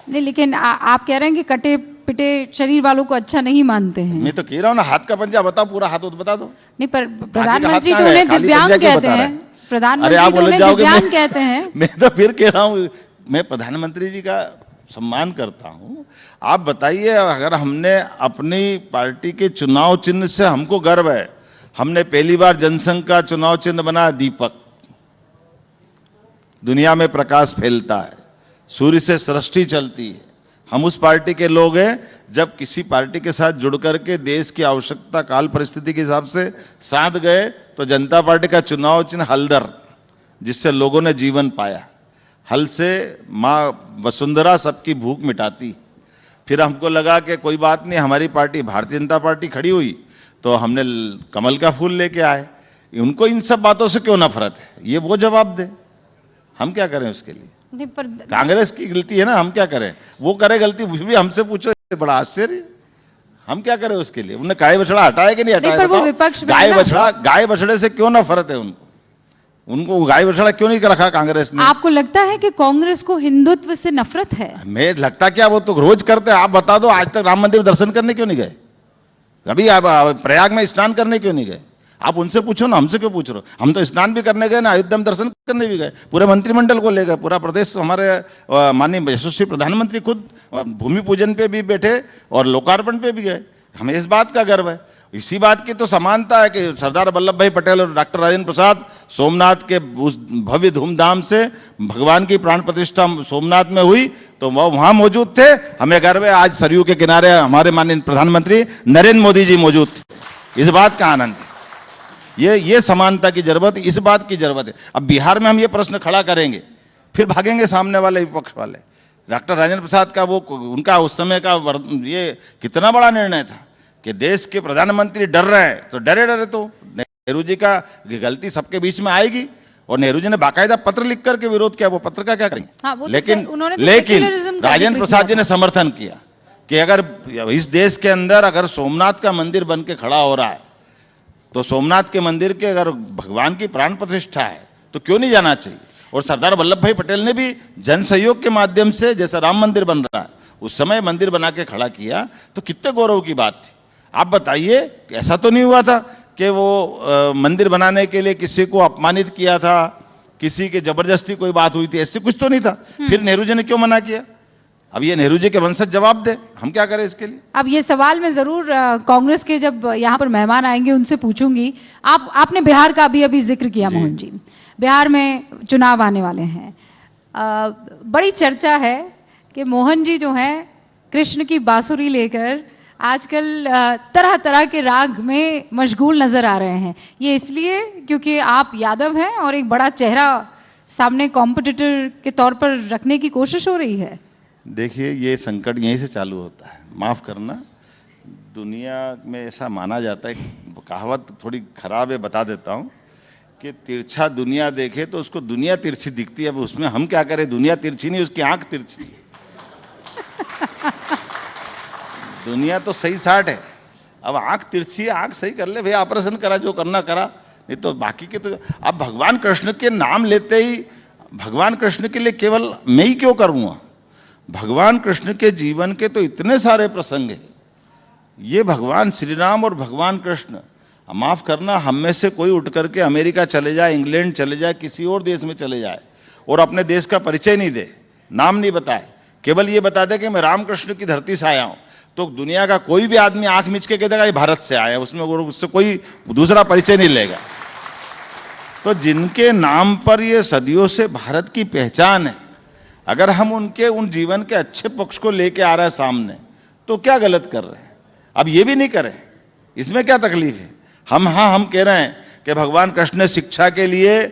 नहीं, लेकिन आप कह रहे हैं कि कटे पिटे शरीर वालों को अच्छा नहीं मानते हैं। मैं तो कह रहा हूँ ना, हाथ का पंजा बताओ, पूरा हाथ बता दो। नहीं, पर हाथ प्रधानमंत्री तो कहाँ है? उन्हें खाली दिव्यांग पंजा क्यों कहते बता रहे हैं। हैं? प्रधानमंत्री अरे आप तो बोले उन्हें जाओगे, दिव्यांग कहते हैं। मैं तो फिर कह रहा हूँ, मैं प्रधानमंत्री जी का सम्मान करता हूँ। आप बताइए, अगर हमने अपनी पार्टी के चुनाव चिन्ह से हमको गर्व है। हमने पहली बार जनसंघ का चुनाव चिन्ह बना दीपक। दुनिया में प्रकाश फैलता है, सूर्य से सृष्टि चलती है। हम उस पार्टी के लोग हैं, जब किसी पार्टी के साथ जुड़ करके देश की आवश्यकता काल परिस्थिति के हिसाब से साथ गए, तो जनता पार्टी का चुनाव चिन्ह हलदर, जिससे लोगों ने जीवन पाया। हल से माँ वसुंधरा सबकी भूख मिटाती। फिर हमको लगा कि कोई बात नहीं, हमारी पार्टी भारतीय जनता पार्टी खड़ी हुई तो हमने कमल का फूल लेके आए। उनको इन सब बातों से क्यों नफरत है, ये वो जवाब दे। हम क्या करें उसके लिए? नहीं, पर कांग्रेस की गलती है ना, हम क्या करें? वो करे गलती, भी हमसे पूछो, बड़ा आश्चर्य। हम क्या करें उसके लिए? उन्होंने गाय बछड़ा हटाया कि नहीं हटाया? पर वो बताओ। विपक्ष में है ना। गाय बछड़े से क्यों नफरत है उनको गाय बछड़ा क्यों नहीं रखा कांग्रेस ने? आपको लगता है कि कांग्रेस को हिंदुत्व से नफरत है? मैं लगता क्या, वो तो रोज करते हैं। आप बता दो, आज तक राम मंदिर दर्शन करने क्यों नहीं गए? कभी आप प्रयाग में स्नान करने क्यों नहीं गए? आप उनसे पूछो ना, हमसे क्यों पूछ रहे हो? हम तो स्नान भी करने गए ना, अयोध्या में दर्शन करने भी गए, पूरे मंत्रिमंडल को ले गए, पूरा प्रदेश। हमारे माननीय यशस्वी प्रधानमंत्री खुद भूमि पूजन पे भी बैठे और लोकार्पण पे भी गए। हमें इस बात का गर्व है। इसी बात की तो समानता है कि सरदार वल्लभ भाई पटेल और डॉक्टर राजेंद्र प्रसाद सोमनाथ के उस भव्य धूमधाम से भगवान की प्राण प्रतिष्ठा सोमनाथ में हुई, तो वह वहां मौजूद थे। हमें गर्व है, आज सरयू के किनारे हमारे माननीय प्रधानमंत्री नरेंद्र मोदी जी मौजूद थे। इस बात का आनंद है। ये समानता की जरूरत है, इस बात की जरूरत है। अब बिहार में हम ये प्रश्न खड़ा करेंगे, फिर भागेंगे सामने वाले विपक्ष वाले। डॉक्टर राजेंद्र प्रसाद का वो उनका उस समय का ये कितना बड़ा निर्णय था कि देश के प्रधानमंत्री डर रहे हैं, तो डरे तो नेहरू जी का गलती सबके बीच में आएगी। और नेहरू जी ने बाकायदा पत्र लिख करके विरोध किया, वो पत्र का क्या करेंगे? हाँ, वो तो लेकिन उन्होंने तो लेकिन secularism का राजेंद्र जिक्र प्रसाद किया जी ने समर्थन किया कि अगर इस देश के अंदर अगर सोमनाथ का मंदिर बन के खड़ा हो रहा है, तो सोमनाथ के मंदिर के अगर भगवान की प्राण प्रतिष्ठा है तो क्यों नहीं जाना चाहिए। और सरदार वल्लभ भाई पटेल ने भी जन सहयोग के माध्यम से, जैसा राम मंदिर बन रहा है उस समय मंदिर बना के खड़ा किया, तो कितने गौरव की बात थी। आप बताइए, ऐसा तो नहीं हुआ था कि वो मंदिर बनाने के लिए किसी को अपमानित किया था, किसी के जबरदस्ती कोई बात हुई थी, ऐसे कुछ तो नहीं था। फिर नेहरू जी ने क्यों मना किया? अब ये नेहरू जी के वंशज जवाब दे, हम क्या करें इसके लिए? अब ये सवाल मैं जरूर कांग्रेस के जब यहाँ पर मेहमान आएंगे उनसे पूछूंगी। आपने बिहार का अभी जिक्र किया मोहन जी। बिहार में चुनाव आने वाले हैं। बड़ी चर्चा है कि मोहन जी जो हैं कृष्ण की बांसुरी लेकर आजकल तरह तरह के राग में मशगूल नजर आ रहे हैं। ये इसलिए क्योंकि आप यादव हैं और एक बड़ा चेहरा सामने कॉम्पिटिटर के तौर पर रखने की कोशिश हो रही है। देखिए, ये संकट यहीं से चालू होता है। माफ़ करना, दुनिया में ऐसा माना जाता है, कहावत थोड़ी खराब है, बता देता हूँ कि तिरछा दुनिया देखे तो उसको दुनिया तिरछी दिखती है। अब उसमें हम क्या करें, दुनिया तिरछी नहीं, उसकी आंख तिरछी। दुनिया तो सही साठ है, अब आंख तिरछी है, आंख सही कर ले भैया, ऑपरेशन करा, जो करना करा, नहीं तो बाकी के तो। अब भगवान कृष्ण के नाम लेते ही भगवान कृष्ण के लिए केवल मैं ही क्यों करूँगा? भगवान कृष्ण के जीवन के तो इतने सारे प्रसंग हैं। ये भगवान श्री राम और भगवान कृष्ण, माफ़ करना, हम में से कोई उठ करके अमेरिका चले जाए, इंग्लैंड चले जाए, किसी और देश में चले जाए और अपने देश का परिचय नहीं दे, नाम नहीं बताए, केवल ये बता दे कि मैं रामकृष्ण की धरती से आया हूँ, तो दुनिया का कोई भी आदमी आंख मिच के कह देगा ये भारत से आया है, उसमें उससे कोई दूसरा परिचय नहीं लेगा। तो जिनके नाम पर ये सदियों से भारत की पहचान है, अगर हम उनके उन जीवन के अच्छे पक्ष को लेके आ रहे हैं सामने, तो क्या गलत कर रहे हैं? अब ये भी नहीं करें, इसमें क्या तकलीफ है? हम कह रहे हैं कि भगवान कृष्ण ने शिक्षा के लिए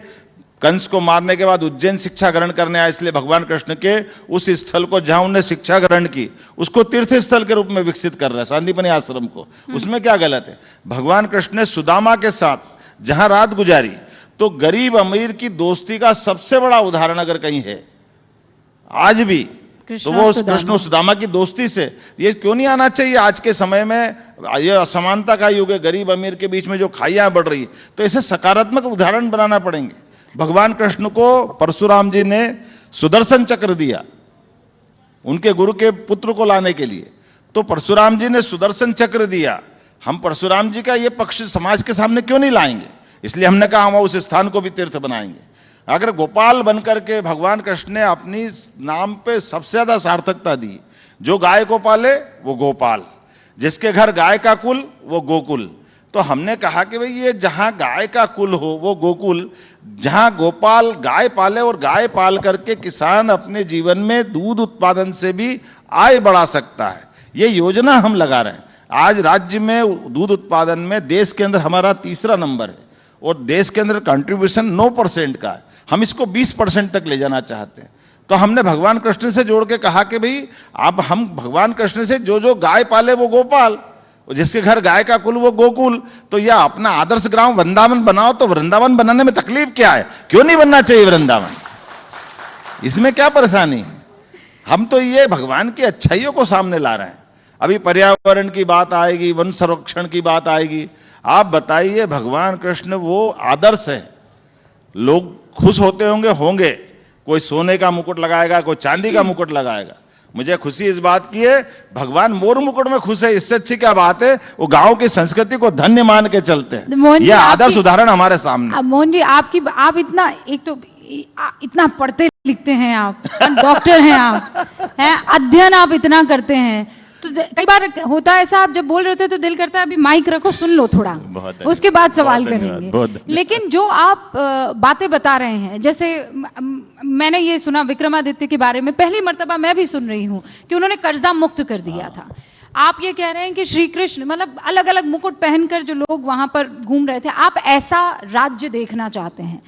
कंस को मारने के बाद उज्जैन शिक्षा ग्रहण करने आए, इसलिए भगवान कृष्ण के उस स्थल को जहां उन्होंने शिक्षा ग्रहण की उसको तीर्थ स्थल के रूप में विकसित कर रहे हैं, सांदीपनि आश्रम को। उसमें क्या गलत है? भगवान कृष्ण ने सुदामा के साथ जहां रात गुजारी, तो गरीब अमीर की दोस्ती का सबसे बड़ा उदाहरण अगर कहीं है आज भी, तो वो कृष्ण और सुदामा की दोस्ती से। ये क्यों नहीं आना चाहिए? आज के समय में ये असमानता का युग है, गरीब अमीर के बीच में जो खाइयां बढ़ रही है, तो ऐसे सकारात्मक उदाहरण बनाना पड़ेंगे। भगवान कृष्ण को परशुराम जी ने सुदर्शन चक्र दिया उनके गुरु के पुत्र को लाने के लिए, तो परशुराम जी ने सुदर्शन चक्र दिया। हम परशुराम जी का ये पक्ष समाज के सामने क्यों नहीं लाएंगे? इसलिए हमने कहा हम उस स्थान को भी तीर्थ बनाएंगे। अगर गोपाल बनकर के भगवान कृष्ण ने अपनी नाम पे सबसे ज्यादा सार्थकता दी, जो गाय को पाले वो गोपाल, जिसके घर गाय का कुल वो गोकुल। तो हमने कहा कि भाई ये जहां गाय का कुल हो वो गोकुल, जहां गोपाल गाय पाले और गाय पाल करके किसान अपने जीवन में दूध उत्पादन से भी आय बढ़ा सकता है, ये योजना हम लगा रहे हैं। आज राज्य में दूध उत्पादन में देश के अंदर हमारा तीसरा नंबर है और देश के अंदर कंट्रीब्यूशन 9% का है। हम इसको 20% तक ले जाना चाहते हैं। तो हमने भगवान कृष्ण से जोड़ के कहा कि भाई अब हम भगवान कृष्ण से जो गाय पाले वो गोपाल, जिसके घर गाय का कुल वो गोकुल, तो यह अपना आदर्श ग्राम वृंदावन बनाओ। तो वृंदावन बनाने में तकलीफ क्या है? क्यों नहीं बनना चाहिए वृंदावन? इसमें क्या परेशानी है? हम तो ये भगवान की अच्छाइयों को सामने ला रहे हैं। अभी पर्यावरण की बात आएगी, वन संरक्षण की बात आएगी। आप बताइए, भगवान कृष्ण वो आदर्श है, लोग खुश होंगे। कोई सोने का मुकुट लगाएगा, कोई चांदी का मुकुट लगाएगा। मुझे खुशी इस बात की है, भगवान मोर मुकुट में खुश है, इससे अच्छी क्या बात है? वो गांव की संस्कृति को धन्य मान के चलते हैं। ये आदर्श उदाहरण हमारे सामने। मोहन जी, आप इतना, एक तो इतना पढ़ते लिखते हैं, आप डॉक्टर हैं, आप हैं, अध्ययन आप इतना करते हैं, तो कई बार होता है ऐसा, आप जब बोल रहे होते तो दिल करता है अभी माइक रखो, सुन लो थोड़ा, उसके बाद सवाल करेंगे। लेकिन जो आप बातें बता रहे हैं, जैसे मैंने ये सुना विक्रमादित्य के बारे में, पहली मर्तबा मैं भी सुन रही हूँ कि उन्होंने कर्जा मुक्त कर दिया था। आप ये कह रहे हैं कि श्री कृष्ण, मतलब अलग अलग मुकुट पहनकर जो लोग वहां पर घूम रहे थे, आप ऐसा राज्य देखना चाहते हैं,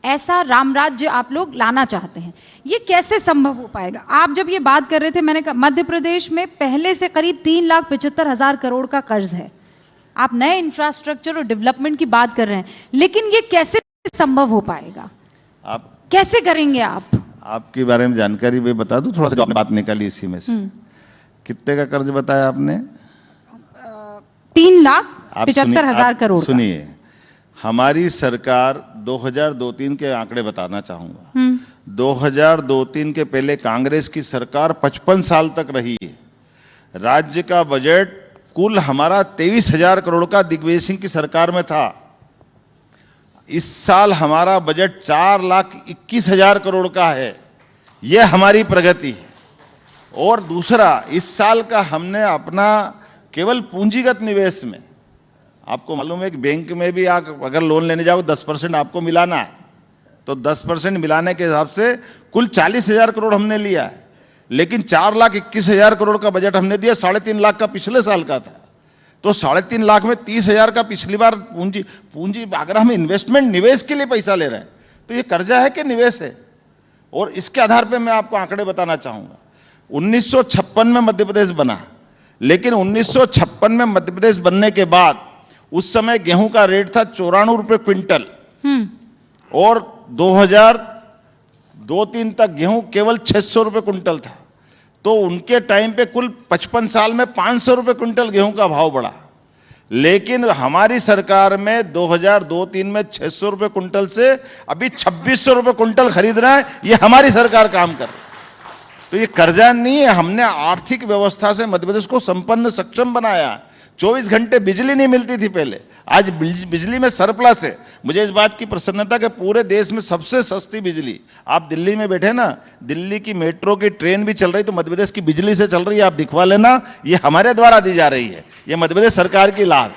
ऐसा राम राज्य आप लोग लाना चाहते हैं। ये कैसे संभव हो पाएगा? आप जब ये बात कर रहे थे, मैंने कहा मध्य प्रदेश में पहले से करीब 3,75,000 करोड़ का कर्ज है। आप नए इंफ्रास्ट्रक्चर और डेवलपमेंट की बात कर रहे हैं, लेकिन ये कैसे संभव हो पाएगा? आप कैसे करेंगे? आपके बारे में जानकारी भी बता दूं, थोड़ा सा आपने बात निकाली इसी में से। कितने का कर्ज बताया आपने? 3,75,000 करोड़। सुनिए, हमारी सरकार 2002-03 के आंकड़े बताना चाहूंगा। 2002-03 के पहले कांग्रेस की सरकार 55 साल तक रही है। राज्य का बजट कुल हमारा 23,000 करोड़ का दिग्विजय सिंह की सरकार में था। इस साल हमारा बजट 4,21,000 करोड़ का है। यह हमारी प्रगति है। और दूसरा, इस साल का हमने अपना केवल पूंजीगत निवेश में, आपको मालूम है कि बैंक में भी आप अगर लोन लेने जाओ 10% आपको मिलाना है, तो 10% मिलाने के हिसाब से कुल 40,000 करोड़ हमने लिया है। लेकिन 4,21,000 करोड़ का बजट हमने दिया, 3.5 लाख का पिछले साल का था। तो 3.5 लाख में 30,000 का पिछली बार पूंजी अगर हम इन्वेस्टमेंट निवेश के लिए पैसा ले रहे हैं तो ये कर्जा है कि निवेश है? और इसके आधार पे मैं आपको आंकड़े बताना चाहूंगा। 1956 में मध्य प्रदेश बना, लेकिन 1956 में मध्य प्रदेश बनने के बाद उस समय गेहूं का रेट था 94 रुपए क्विंटल, और 2002-03 तक गेहूं केवल 600 रुपए क्विंटल था। तो उनके टाइम पे कुल 55 साल में 500 रुपए क्विंटल गेहूं का भाव बढ़ा। लेकिन हमारी सरकार में 2002-03 में 600 रुपए क्विंटल से अभी 2600 रुपए क्विंटल खरीद रहा है। ये हमारी सरकार काम कर रही है। तो ये कर्जा नहीं है, हमने आर्थिक व्यवस्था से मध्य प्रदेश को संपन्न सक्षम बनाया। 24 घंटे बिजली नहीं मिलती थी पहले, आज बिजली में सरप्लस है। मुझे इस बात की प्रसन्नता कि पूरे देश में सबसे सस्ती बिजली, आप दिल्ली में बैठे ना, दिल्ली की मेट्रो की ट्रेन भी चल रही तो मध्य प्रदेश की बिजली से चल रही है, आप दिखवा लेना। ये हमारे द्वारा दी जा रही है, ये मध्य प्रदेश सरकार की लाभ।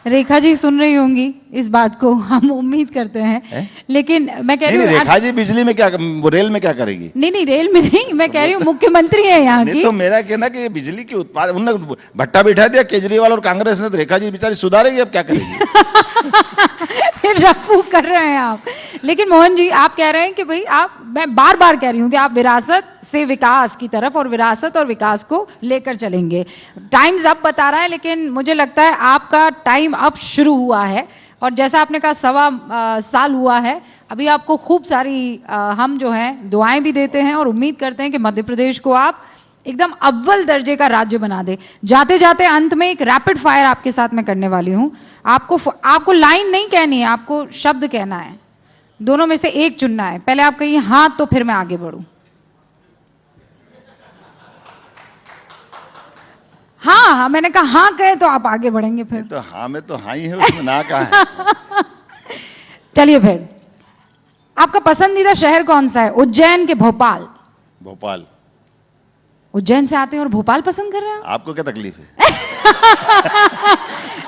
रेखा जी सुन रही होंगी इस बात को, हम उम्मीद करते हैं। लेकिन मैं कह रही हूँ रेखा जी बिजली में क्या, वो रेल में क्या करेगी? नहीं रेल में नहीं, मैं कह रही हूँ मुख्यमंत्री है यहाँ की। तो मेरा कहना कि ये बिजली की उत्पादन, उन्होंने भट्टा बिठा दिया केजरीवाल और कांग्रेस ने, तो रेखा जी बेचारी सुधारेगी, अब क्या करेगी? रफू कर रहे हैं आप। लेकिन मोहन जी आप कह रहे हैं कि भाई आप, मैं बार बार कह रही हूँ कि आप विरासत से विकास की तरफ और विरासत और विकास को लेकर चलेंगे। टाइम्स अब बता रहा है, लेकिन मुझे लगता है आपका टाइम अब शुरू हुआ है। और जैसा आपने कहा 1.25 साल हुआ है, अभी आपको खूब सारी हम जो हैं दुआएं भी देते हैं और उम्मीद करते हैं कि मध्य प्रदेश को आप एकदम अव्वल दर्जे का राज्य बना दे। जाते जाते अंत में एक रैपिड फायर आपके साथ मैं करने वाली हूं। आपको लाइन नहीं कहनी है, आपको शब्द कहना है, दोनों में से एक चुनना है। पहले आप कहिए हाँ, तो फिर मैं आगे बढ़ूं। हाँ, मैंने कहा हाँ कहे तो आप आगे बढ़ेंगे फिर। तो हाँ में तो हाँ ही है, उसमें ना कहा है। चलिए फिर, आपका पसंदीदा शहर कौन सा है, उज्जैन के भोपाल? भोपाल। उज्जैन से आते हैं और भोपाल पसंद कर रहे हैं? आपको क्या तकलीफ है?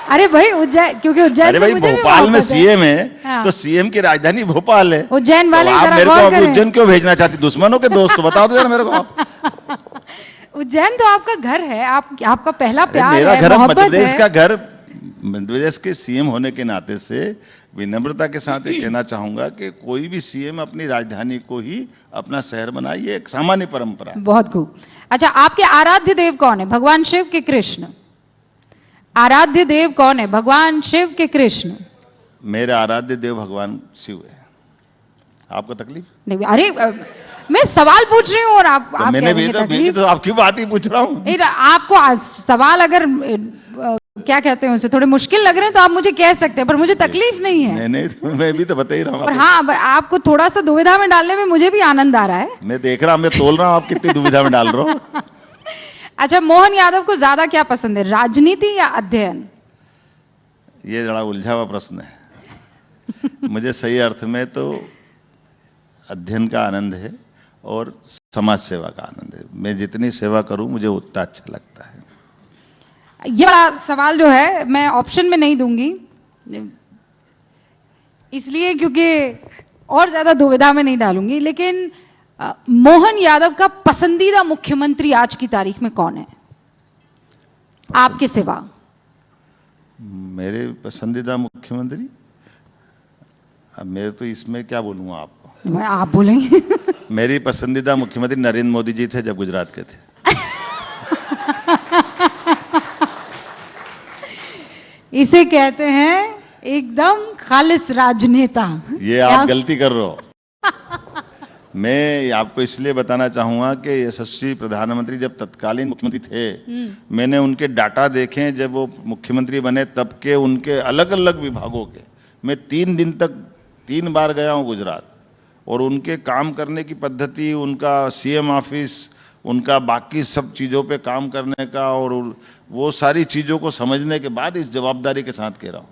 अरे भाई उज्जैन, क्योंकि उज्जैन अरे भाई भोपाल में सीएम है, हाँ। तो सीएम की राजधानी भोपाल है। उज्जैन वाले तो आप मेरे को उज्जैन क्यों भेजना चाहती? दुश्मनों के दोस्त बताओ तो जरा मेरे को आप। उज्जैन तो आपका घर है, आपका पहला प्यार मेरा है, घर, मोहब्बत मध्य प्रदेश है। का घर। मध्य प्रदेश के सीएम होने के नाते से विनम्रता के साथ ये कहना चाहूंगा कि कोई भी सीएम अपनी राजधानी को ही अपना शहर बनाए, ये एक सामान्य परंपरा है। बहुत खूब। अच्छा, आपके आराध्य देव कौन है, भगवान शिव के कृष्ण? आराध्य देव कौन है, भगवान शिव के कृष्ण? मेरे आराध्य देव भगवान शिव है। आपको तकलीफ नहीं? अरे मैं सवाल पूछ रही हूँ और आप मैंने भी तो आपकी बात ही पूछ रहा हूँ। आपको सवाल अगर क्या कहते हैं उसे थोड़े मुश्किल लग रहे हैं तो आप मुझे कह सकते हैं, पर मुझे तकलीफ नहीं है। नहीं, मैं भी तो बता ही रहा हूँ। पर हाँ, आपको थोड़ा सा दुविधा में डालने में मुझे भी आनंद आ रहा है। मैं देख रहा हूँ, मैं तोल रहा हूँ आप कितनी दुविधा में डाल रहा हूँ। अच्छा, मोहन यादव को ज्यादा क्या पसंद है, राजनीति या अध्ययन? ये बड़ा उलझा हुआ प्रश्न है। मुझे सही अर्थ में तो अध्ययन का आनंद है और समाज सेवा का आनंद है। मैं जितनी सेवा करूं मुझे उतना अच्छा लगता है। ये बड़ा सवाल जो है मैं ऑप्शन में नहीं दूंगी, इसलिए क्योंकि और ज्यादा दुविधा में नहीं डालूंगी। लेकिन मोहन यादव का पसंदीदा मुख्यमंत्री आज की तारीख में कौन है आपके सिवा? मेरे पसंदीदा मुख्यमंत्री, अब मेरे तो इसमें क्या बोलूँगा आपको? आप बोलेंगे। मेरी पसंदीदा मुख्यमंत्री नरेंद्र मोदी जी थे जब गुजरात के थे। इसे कहते हैं एकदम खालिस राजनेता। ये आप गलती कर रहे हो। मैं आपको इसलिए बताना चाहूंगा कि यशस्वी प्रधानमंत्री जब तत्कालीन मुख्यमंत्री थे, मैंने उनके डाटा देखे जब वो मुख्यमंत्री बने तब के, उनके अलग अलग विभागों के। मैं 3 दिन तक 3 बार गया हूँ गुजरात, और उनके काम करने की पद्धति, उनका सीएम ऑफिस, उनका बाकी सब चीज़ों पे काम करने का, और वो सारी चीज़ों को समझने के बाद इस जवाबदारी के साथ कह रहा हूँ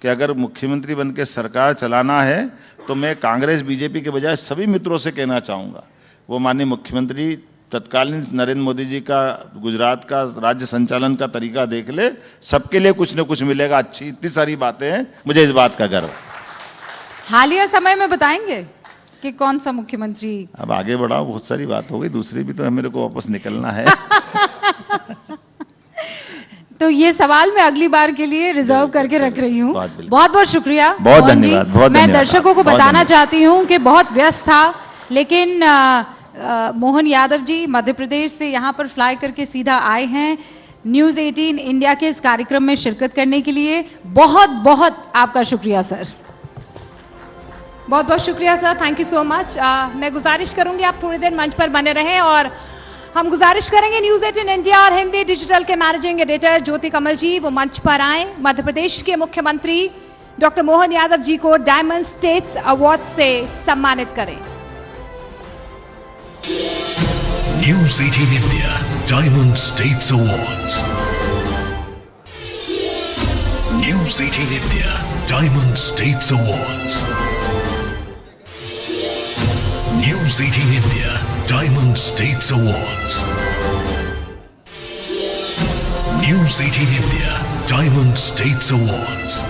कि अगर मुख्यमंत्री बन के सरकार चलाना है तो मैं कांग्रेस बीजेपी के बजाय सभी मित्रों से कहना चाहूँगा, वो माननीय मुख्यमंत्री तत्कालीन नरेंद्र मोदी जी का गुजरात का राज्य संचालन का तरीका देख ले, सबके लिए कुछ न कुछ मिलेगा। अच्छी इतनी सारी बातें हैं, मुझे इस बात का गर्व है। हालिया समय में बताएंगे? कि कौन सा मुख्यमंत्री? अब आगे बढ़ाओ, बहुत सारी बात हो गई, दूसरी भी तो है, मेरे को वापस निकलना है। तो ये सवाल मैं अगली बार के लिए रिजर्व करके रख रही हूँ। बहुत बहुत शुक्रिया बहुत मोहन जी। धन्यवाद, बहुत मैं धन्यवाद। दर्शकों को बहुत बताना धन्यवाद। चाहती हूँ कि बहुत व्यस्त था, लेकिन मोहन यादव जी मध्य प्रदेश से यहाँ पर फ्लाई करके सीधा आए हैं न्यूज़ 18 इंडिया के इस कार्यक्रम में शिरकत करने के लिए। बहुत बहुत आपका शुक्रिया सर। बहुत बहुत शुक्रिया sir, thank you so much. मैं गुजारिश करूंगी आप थोड़ी देर मंच पर बने रहें और हम गुजारिश करेंगे न्यूज़ 18 इंडिया और हिंदी डिजिटल के मैनेजिंग एडिटर ज्योति कमल जी वो मंच पर आए, मध्य प्रदेश के मुख्यमंत्री डॉक्टर मोहन यादव जी को डायमंड स्टेट्स अवार्ड से सम्मानित करें। News 18 India Diamond States Awards. News 18 India Diamond States Awards. News 18 India Diamond States Awards. News 18 India Diamond States Awards.